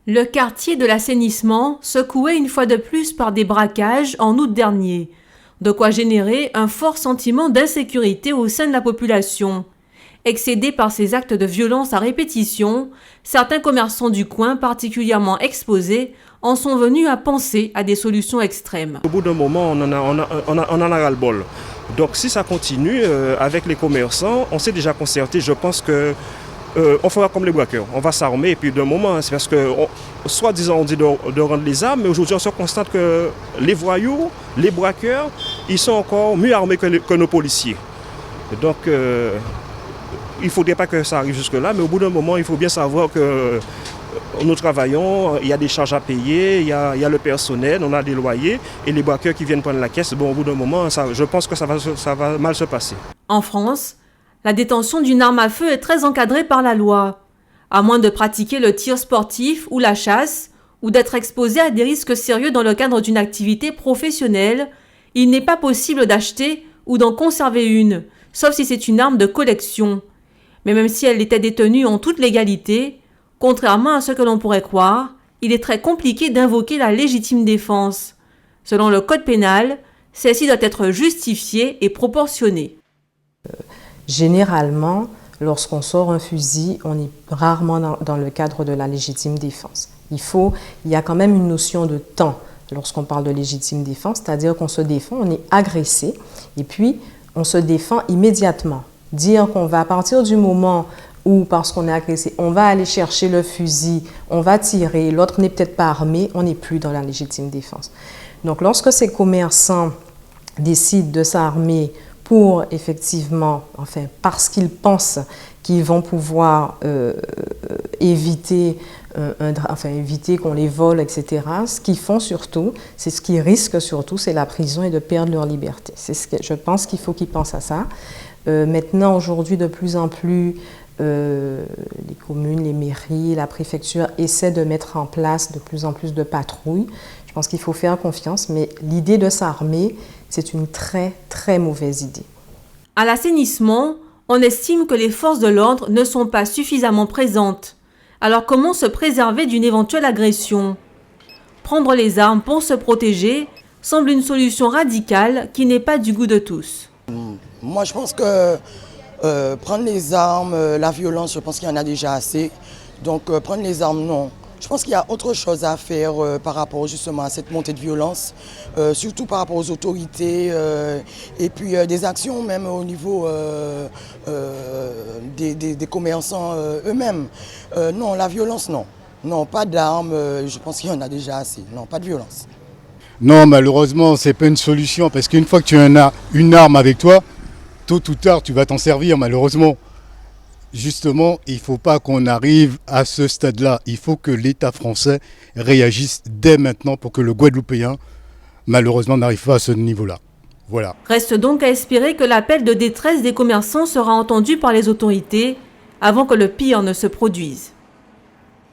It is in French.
Le quartier de l'assainissement secoué une fois de plus par des braquages en août dernier, de quoi générer un fort sentiment d'insécurité au sein de la population. Excédés par ces actes de violence à répétition, certains commerçants du coin particulièrement exposés en sont venus à penser à des solutions extrêmes. Au bout d'un moment, on en a ras-le-bol. Donc si ça continue avec les commerçants, on s'est déjà concerté, je pense que on fera comme les braqueurs, on va s'armer et puis d'un moment, c'est parce que, soi-disant on dit de rendre les armes, mais aujourd'hui on se constate que les voyous, les braqueurs, ils sont encore mieux armés que nos policiers. Donc il ne faudrait pas que ça arrive jusque-là, mais au bout d'un moment, il faut bien savoir que nous travaillons, il y a des charges à payer, il y a le personnel, on a des loyers, et les braqueurs qui viennent prendre la caisse, bon, au bout d'un moment, je pense que ça va mal se passer. En France, la détention d'une arme à feu est très encadrée par la loi. À moins de pratiquer le tir sportif ou la chasse, ou d'être exposé à des risques sérieux dans le cadre d'une activité professionnelle, il n'est pas possible d'acheter ou d'en conserver une, sauf si c'est une arme de collection. Mais même si elle était détenue en toute légalité, contrairement à ce que l'on pourrait croire, il est très compliqué d'invoquer la légitime défense. Selon le code pénal, celle-ci doit être justifiée et proportionnée. Généralement, lorsqu'on sort un fusil, on est rarement dans le cadre de la légitime défense. Il y a quand même une notion de temps lorsqu'on parle de légitime défense, c'est-à-dire qu'on se défend, on est agressé et puis on se défend immédiatement. Dire qu'on va, à partir du moment où, parce qu'on est agressé, on va aller chercher le fusil, on va tirer, l'autre n'est peut-être pas armé, on n'est plus dans la légitime défense. Donc lorsque ces commerçants décident de s'armer pour effectivement, parce qu'ils pensent qu'ils vont pouvoir éviter qu'on les vole, etc. Ce qu'ils font surtout, c'est ce qu'ils risquent surtout, c'est la prison et de perdre leur liberté. Je pense qu'il faut qu'ils pensent à ça. Maintenant, aujourd'hui, de plus en plus, les communes, les mairies, la préfecture essaient de mettre en place de plus en plus de patrouilles. Je pense qu'il faut faire confiance, mais l'idée de s'armer, c'est une très, très mauvaise idée. À l'assainissement, on estime que les forces de l'ordre ne sont pas suffisamment présentes. Alors comment se préserver d'une éventuelle agression ? Prendre les armes pour se protéger semble une solution radicale qui n'est pas du goût de tous. Moi, je pense que prendre les armes, la violence, je pense qu'il y en a déjà assez. Donc prendre les armes, non. Je pense qu'il y a autre chose à faire par rapport justement à cette montée de violence, surtout par rapport aux autorités et puis des actions même au niveau des commerçants eux-mêmes. Non, la violence, non. Non, pas d'armes, je pense qu'il y en a déjà assez. Non, pas de violence. Non, malheureusement, c'est pas une solution parce qu'une fois que tu as une arme avec toi, tôt ou tard, tu vas t'en servir, malheureusement. Justement, il ne faut pas qu'on arrive à ce stade-là. Il faut que l'État français réagisse dès maintenant pour que le Guadeloupéen, malheureusement, n'arrive pas à ce niveau-là. Voilà. Reste donc à espérer que l'appel de détresse des commerçants sera entendu par les autorités avant que le pire ne se produise.